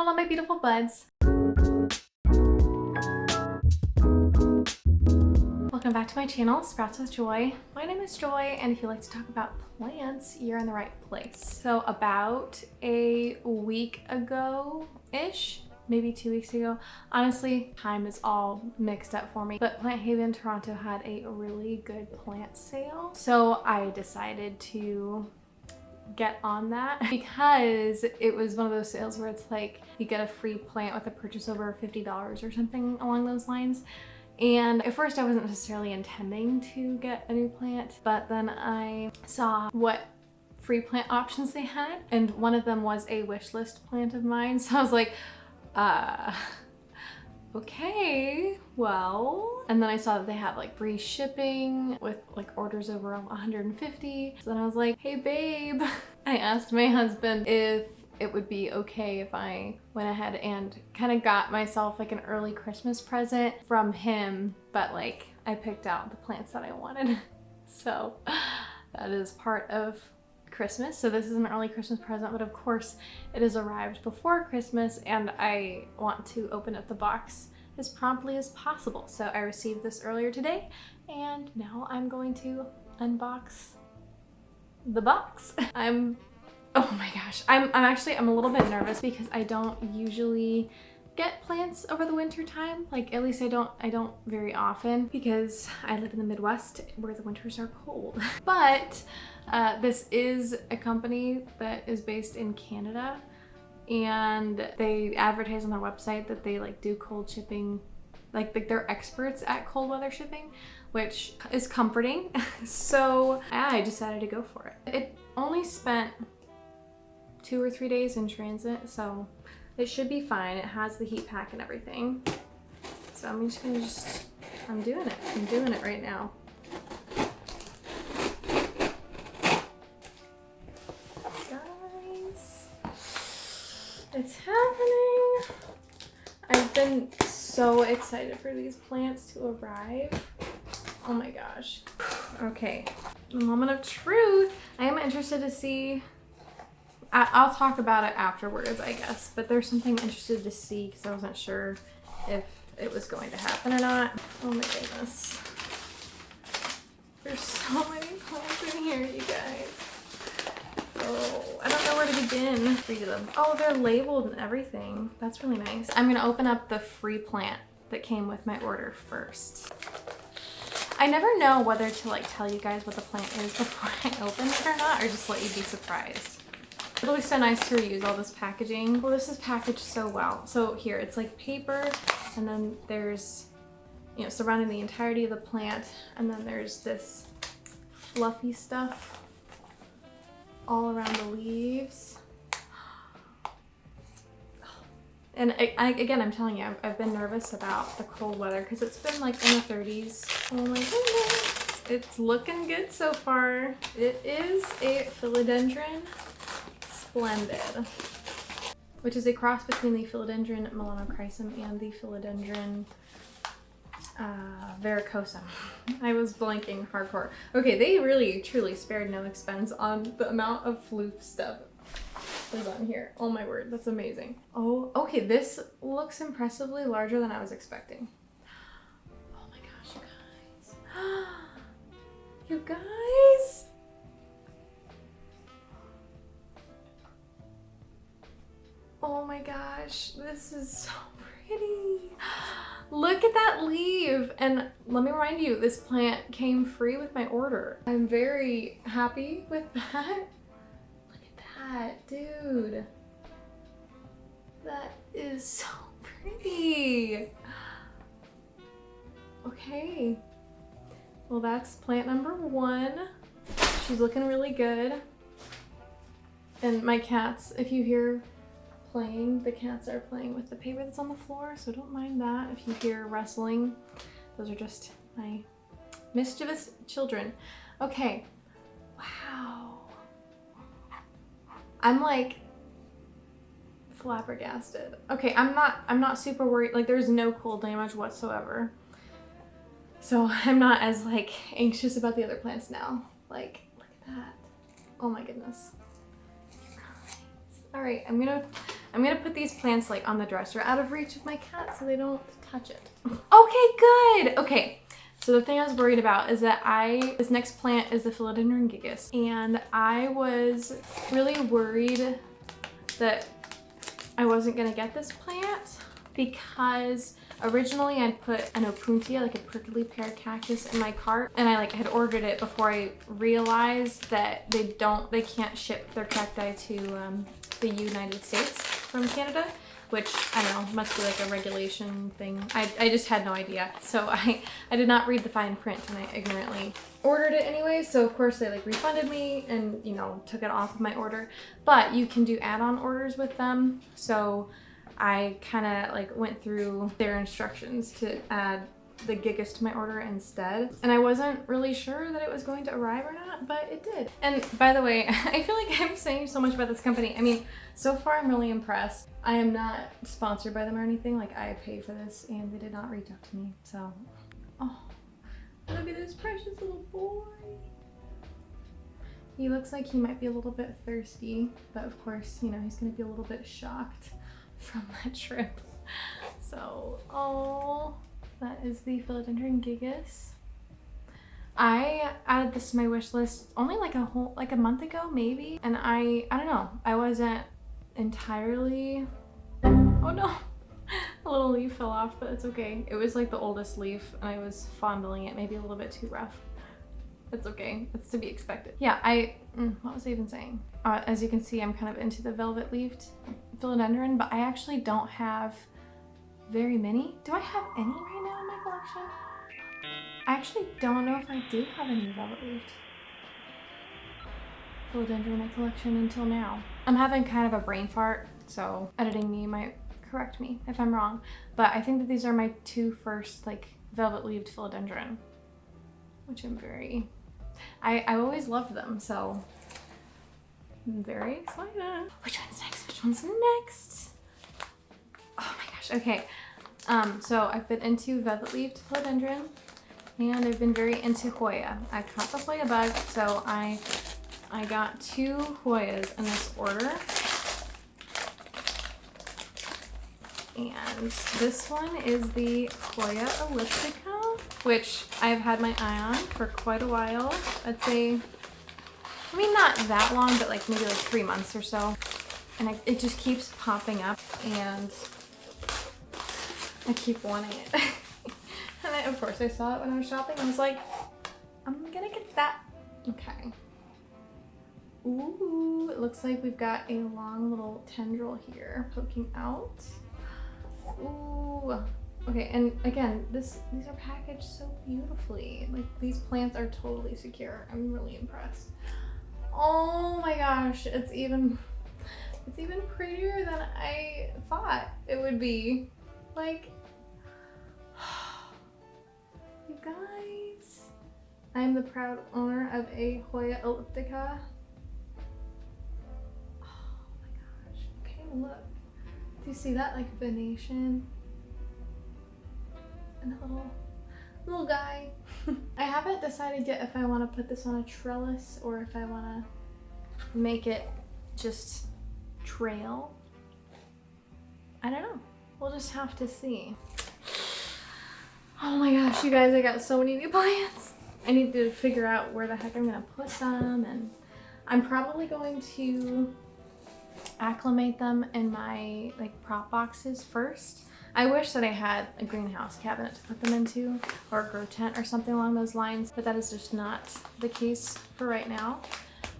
Hello, my beautiful buds. Welcome back to my channel, Sprouts with Joy. My name is Joy, and if you like to talk about plants, you're in the right place. So about a week ago-ish, maybe 2 weeks ago, honestly, time is all mixed up for me, but Planthaven Toronto had a really good plant sale. So I decided to get on that because it was one of those sales where it's like you get a free plant with a purchase over $50 or something along those lines. And at first I wasn't necessarily intending to get a new plant, but then I saw what free plant options they had, and one of them was a wish list plant of mine. So I was like, okay, well. And then I saw that they had like free shipping with like orders over 150. So then I was like, hey babe, I asked my husband if it would be okay if I went ahead and kind of got myself like an early Christmas present from him, but like I picked out the plants that I wanted. So that is part of Christmas. So this is an early Christmas present, but of course it has arrived before Christmas and I want to open up the box as promptly as possible. So I received this earlier today and now I'm going to unbox the box. Oh my gosh, I'm a little bit nervous because I don't usually get plants over the winter time. Like at least I don't very often because I live in the Midwest where the winters are cold. But this is a company that is based in Canada and they advertise on their website that they like do cold shipping, like they're experts at cold weather shipping, which is comforting. So I decided to go for it. It only spent 2 or 3 days in transit, so it should be fine. It has the heat pack and everything. So I'm just gonna I'm doing it. I'm doing it right now. Guys, it's happening. I've been so excited for these plants to arrive. Oh my gosh. Okay, the moment of truth. I am interested to see. I'll talk about it afterwards, I guess, but there's something I'm interested to see because I wasn't sure if it was going to happen or not. Oh my goodness. There's so many plants in here, you guys. Oh, I don't know where to begin. Read them. Oh, they're labeled and everything. That's really nice. I'm gonna open up the free plant that came with my order first. I never know whether to like tell you guys what the plant is before I open it or not, or just let you be surprised. It's always so nice to reuse all this packaging. Well, this is packaged so well. So here, it's like paper, and then there's, you know, surrounding the entirety of the plant, and then there's this fluffy stuff all around the leaves. And again, I'm telling you, I've been nervous about the cold weather because it's been like in the 30s. Oh my goodness. It's looking good so far. It is a philodendron Splendid, which is a cross between the philodendron melanochrysum and the philodendron verrucosum. I was blanking hardcore. Okay, they really truly spared no expense on the amount of floof stuff is on here. Oh my word, that's amazing. Oh, okay, this looks impressively larger than I was expecting. Oh my gosh, you guys. You guys! Oh my gosh, this is so pretty. Look at that leaf. And let me remind you, this plant came free with my order. I'm very happy with that. Look at that, dude. That is so pretty. Okay. Well, that's plant number 1. She's looking really good. And my cats, if you hear playing, the cats are playing with the paper that's on the floor, so don't mind that if you hear rustling. Those are just my mischievous children. Okay. Wow. I'm like flabbergasted. Okay, I'm not super worried. Like there's no cold damage whatsoever. So I'm not as like anxious about the other plants now. Like, look at that. Oh my goodness. All right, I'm gonna I'm gonna put these plants like on the dresser out of reach of my cat so they don't touch it. Okay, good. Okay. So the thing I was worried about is that this next plant is the Philodendron gigas, and I was really worried that I wasn't gonna get this plant because originally I'd put an opuntia, like a prickly pear cactus, in my cart, and I like had ordered it before I realized that they can't ship their cacti to the United States from Canada, which I don't know, must be like a regulation thing. I just had no idea. So I did not read the fine print and I ignorantly ordered it anyway. So of course they like refunded me and, you know, took it off of my order. But you can do add-on orders with them. So I kind of like went through their instructions to add the gigas to my order instead. And I wasn't really sure that it was going to arrive or not, but it did. And by the way, I feel like I'm saying so much about this company. I mean, so far I'm really impressed. I am not sponsored by them or anything. Like, I pay for this and they did not reach out to me. So, oh, look at this precious little boy. He looks like he might be a little bit thirsty, but of course, you know, he's gonna be a little bit shocked from that trip. So, oh, that is the Philodendron gigas. I added this to my wish list only like a month ago maybe, and I don't know, I wasn't entirely, oh no, a little leaf fell off, but it's okay. It was like the oldest leaf and I was fondling it, maybe a little bit too rough. It's okay, it's to be expected. Yeah, what was I even saying? As you can see, I'm kind of into the velvet leafed philodendron, but I actually don't have very many. Do I have any right now in my collection? I actually don't know if I do have any velvet leafed philodendron in my collection until now. I'm having kind of a brain fart, so editing me might correct me if I'm wrong, but I think that these are my two first like velvet leaved philodendron, which I'm very, I always loved them, so I'm very excited. Which one's next? Which one's next? Oh my gosh, okay. So I've been into velvet leaved philodendron and I've been very into Hoya. I caught the Hoya bug, so I got 2 Hoyas in this order. And this one is the Hoya elliptica, which I've had my eye on for quite a while. I'd say, I mean, not that long, but like maybe like 3 months or so. And it just keeps popping up and I keep wanting it. And of course I saw it when I was shopping. I was like, I'm gonna get that. Okay. Ooh, it looks like we've got a long little tendril here poking out. Ooh. Okay, and again, these are packaged so beautifully. Like, these plants are totally secure. I'm really impressed. Oh my gosh, it's even prettier than I thought it would be. Like, you guys, I am the proud owner of a Hoya elliptica. Oh my gosh. Okay, look. Do you see that? Like venation. And a little guy. I haven't decided yet if I want to put this on a trellis or if I want to make it just trail. I don't know. We'll just have to see. Oh my gosh, you guys, I got so many new plants. I need to figure out where the heck I'm gonna put them, and I'm probably going to acclimate them in my like prop boxes first. I wish that I had a greenhouse cabinet to put them into, or a grow tent or something along those lines, but that is just not the case for right now.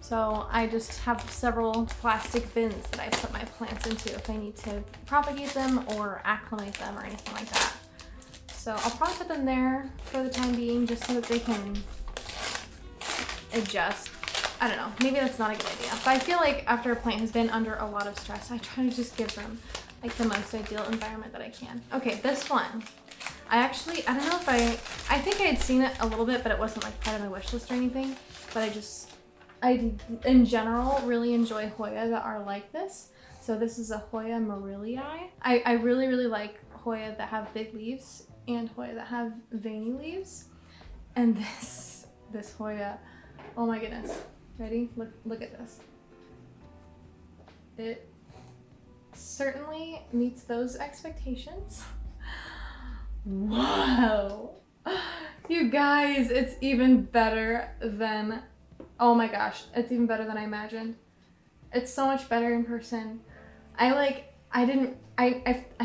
So I just have several plastic bins that I put my plants into if I need to propagate them or acclimate them or anything like that. So I'll probably put them there for the time being just so that they can adjust. I don't know, maybe that's not a good idea. But I feel like after a plant has been under a lot of stress, I try to just give them like the most ideal environment that I can. Okay, this one. I don't know if I think I had seen it a little bit, but it wasn't like part of my wish list or anything. But I in general really enjoy Hoya that are like this. So this is a Hoya Morillii. I really, really like Hoya that have big leaves and Hoya that have veiny leaves. And this Hoya, oh my goodness. Ready? Look at this. It certainly meets those expectations. Whoa. You guys, it's even better than, oh my gosh, it's even better than I imagined. It's so much better in person. I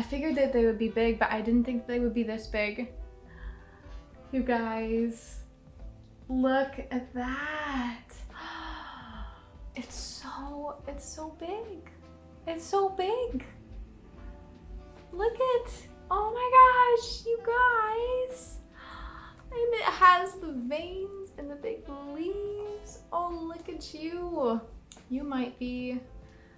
figured that they would be big, but I didn't think they would be this big. You guys, look at that. It's so big. It's so big. Look at, oh my gosh, you guys. And it has the veins and the big leaves. Oh, look at you. You might be,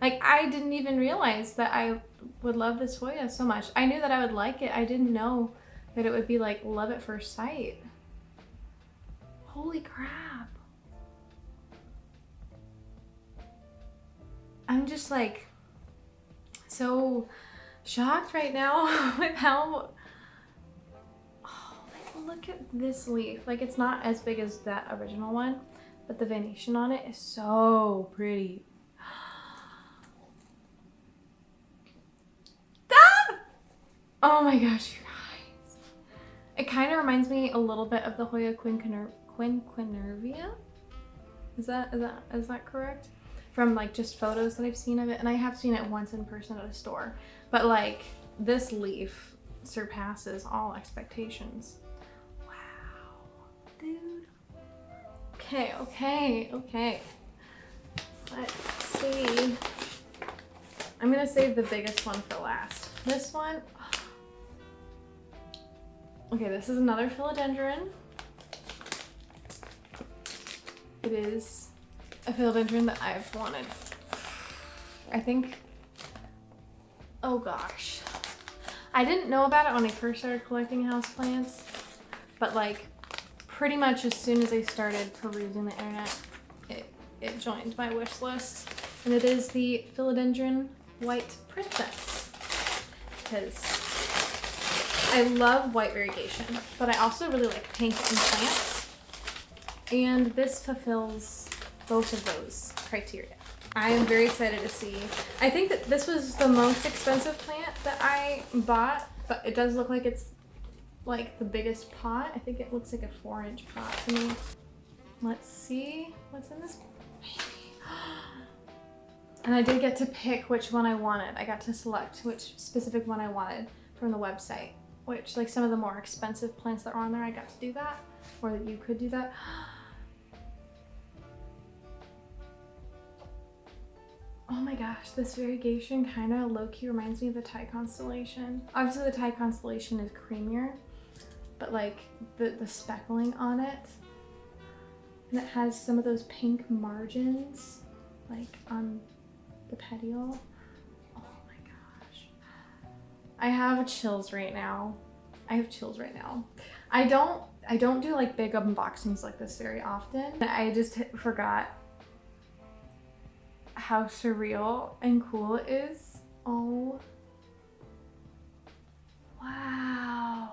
like, I didn't even realize that I would love this Hoya so much. I knew that I would like it. I didn't know that it would be like love at first sight. Holy crap. I'm just like so shocked right now with how, oh, like, look at this leaf. Like, it's not as big as that original one, but the venation on it is so pretty. Ah! Oh my gosh, you guys. It kind of reminds me a little bit of the Hoya quinquenervia. Is that correct? From like just photos that I've seen of it, and I have seen it once in person at a store, but like this leaf surpasses all expectations. Wow, dude. Okay. Let's see. I'm gonna save the biggest one for last. This one, okay, this is another philodendron. It is a philodendron that I've wanted, I think, oh gosh. I didn't know about it when I first started collecting houseplants, but like pretty much as soon as I started perusing the internet, it joined my wish list. And it is the philodendron white princess, because I love white variegation, but I also really like pink in plants, and this fulfills both of those criteria. I am very excited to see. I think that this was the most expensive plant that I bought, but it does look like it's like the biggest pot. I think it looks like a 4-inch pot to me. Let's see what's in this baby. And I did get to pick which one I wanted. I got to select which specific one I wanted from the website, which like some of the more expensive plants that were on there, I got to do that, or that you could do that. Oh my gosh, this variegation kind of low-key reminds me of the Thai constellation. Obviously the Thai constellation is creamier, but like the speckling on it, and it has some of those pink margins like on the petiole. Oh my gosh. I have chills right now. I don't do like big unboxings like this very often. I just forgot how surreal and cool it is. Oh, wow.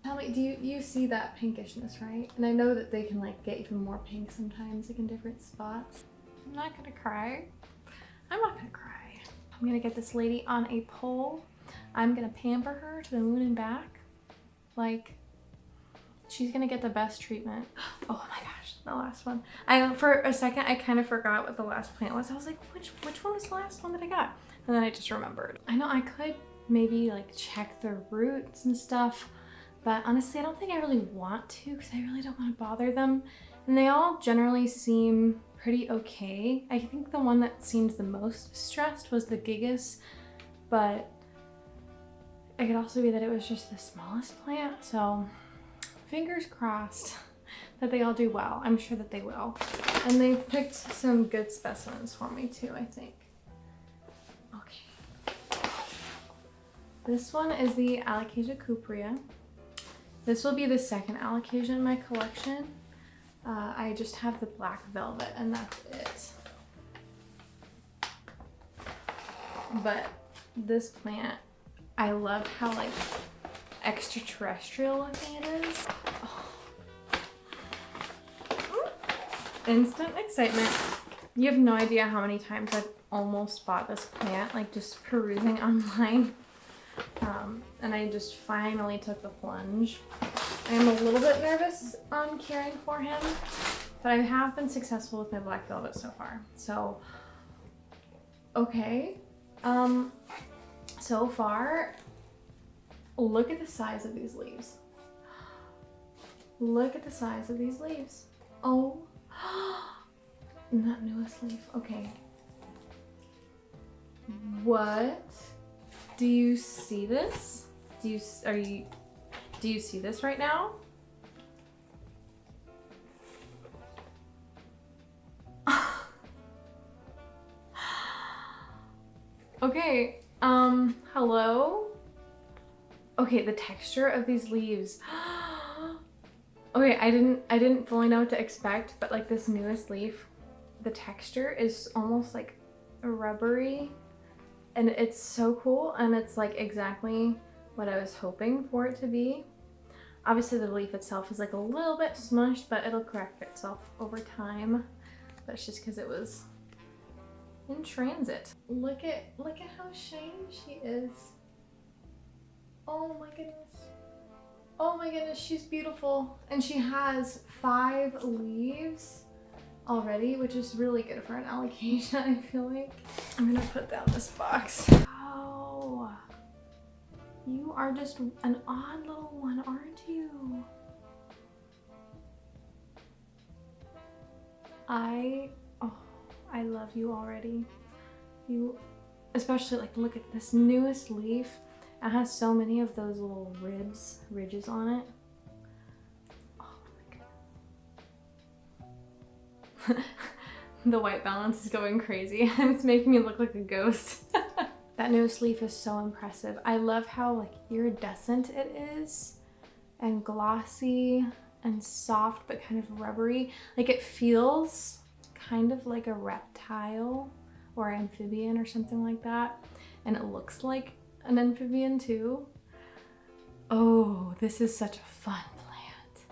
Tell me, do you see that pinkishness, right? And I know that they can like get even more pink sometimes, like in different spots. I'm not gonna cry. I'm gonna get this lady on a pole. I'm gonna pamper her to the moon and back. Like, she's gonna get the best treatment. Oh my gosh, the last one. For a second, I kind of forgot what the last plant was. I was like, which one was the last one that I got? And then I just remembered. I know I could maybe like check the roots and stuff, but honestly, I don't think I really want to, because I really don't want to bother them. And they all generally seem pretty okay. I think the one that seemed the most stressed was the gigas, but it could also be that it was just the smallest plant. So fingers crossed that they all do well. I'm sure that they will. And they've picked some good specimens for me too, I think. Okay. This one is the Alocasia cuprea. This will be the second alocasia in my collection. I just have the black velvet and that's it. But this plant, I love how like extraterrestrial looking it is. Oh. Instant excitement. You have no idea how many times I've almost bought this plant, like just perusing online. And I just finally took the plunge. I am a little bit nervous on caring for him, but I have been successful with my black velvet so far. So, okay. So far, look at the size of these leaves. Look at the size of these leaves. Oh, that newest leaf. Okay. What? Do you see this? Do you see this right now? Okay, hello? Okay, the texture of these leaves. Okay, I didn't fully know what to expect, but like this newest leaf, the texture is almost like rubbery, and it's so cool, and it's like exactly what I was hoping for it to be. Obviously the leaf itself is like a little bit smushed, but it'll correct itself over time. But it's just because it was in transit. Look at how shiny she is. Oh my goodness. Oh my goodness, she's beautiful. And she has 5 leaves already, which is really good for an alocasia, I feel like. I'm gonna put down this box. Wow. You are just an odd little one, aren't you? I love you already. You, especially like, look at this newest leaf. It has so many of those little ridges on it. Oh my god. The white balance is going crazy. It's making me look like a ghost. That newest leaf is so impressive. I love how like iridescent it is and glossy and soft but kind of rubbery. Like it feels kind of like a reptile or amphibian or something like that. And it looks like an amphibian too. Oh, this is such a fun plant.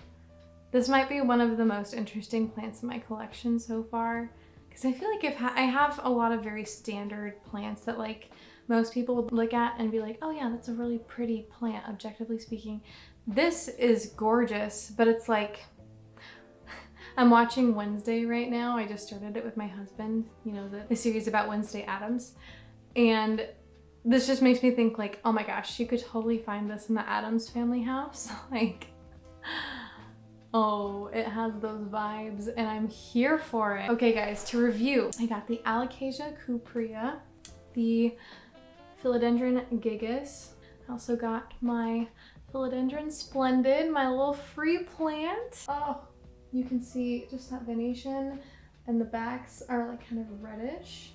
This might be one of the most interesting plants in my collection so far, because I feel like I have a lot of very standard plants that like most people would look at and be like, oh yeah, that's a really pretty plant, objectively speaking. This is gorgeous, but it's like, I'm watching Wednesday right now. I just started it with my husband, you know, the series about Wednesday Addams. And this just makes me think like, oh my gosh, you could totally find this in the Addams Family house. Like, oh, it has those vibes and I'm here for it. Okay guys, to review, I got the Alocasia cuprea, the Philodendron gigas. I also got my Philodendron splendid, my little free plant. Oh, you can see just that venation, and the backs are like kind of reddish.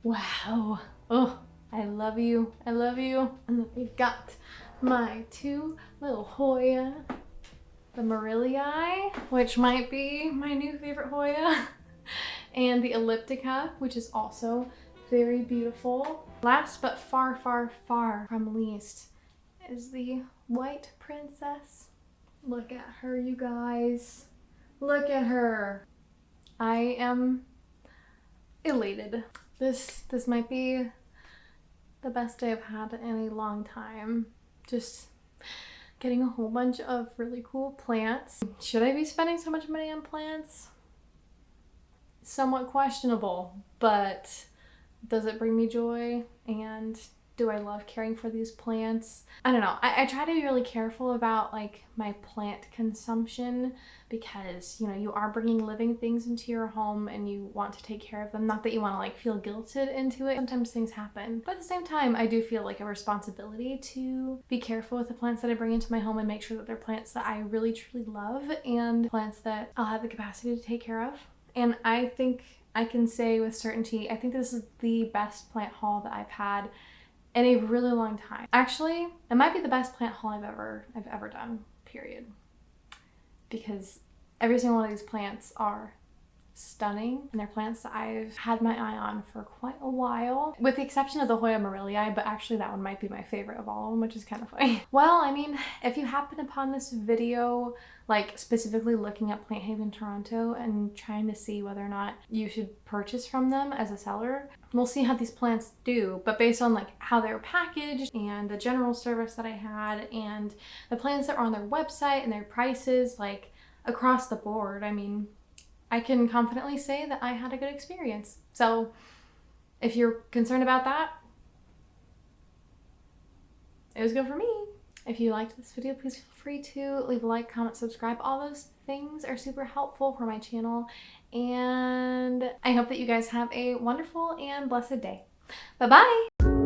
Wow. Oh, I love you. I love you. And then we've got my 2 little Hoya, the Morellii, which might be my new favorite Hoya, and the Elliptica, which is also very beautiful. Last but far, far, far from least is the white princess. Look at her, you guys. Look at her. I am elated. This might be the best day I've had in a long time. Just getting a whole bunch of really cool plants. Should I be spending so much money on plants? Somewhat questionable, but does it bring me joy? And do I love caring for these plants? I don't know. I try to be really careful about like my plant consumption, because you know, you are bringing living things into your home and you want to take care of them. Not that you want to like feel guilted into it. Sometimes things happen, but at the same time I do feel like a responsibility to be careful with the plants that I bring into my home and make sure that they're plants that I really truly love and plants that I'll have the capacity to take care of. And I think I can say with certainty, I think this is the best plant haul that I've had in a really long time. Actually, it might be the best plant haul I've ever done, period. Because every single one of these plants are stunning, and they're plants that I've had my eye on for quite a while, with the exception of the Hoya Morellii, but actually that one might be my favorite of all of them, which is kind of funny. Well, I mean, if you happen upon this video, like specifically looking at Planthaven Toronto and trying to see whether or not you should purchase from them as a seller, we'll see how these plants do. But based on like how they were packaged and the general service that I had and the plants that are on their website and their prices, like across the board, I mean, I can confidently say that I had a good experience. So if you're concerned about that, it was good for me. If you liked this video, please feel free to leave a like, comment, subscribe. All those things are super helpful for my channel. And I hope that you guys have a wonderful and blessed day. Bye-bye.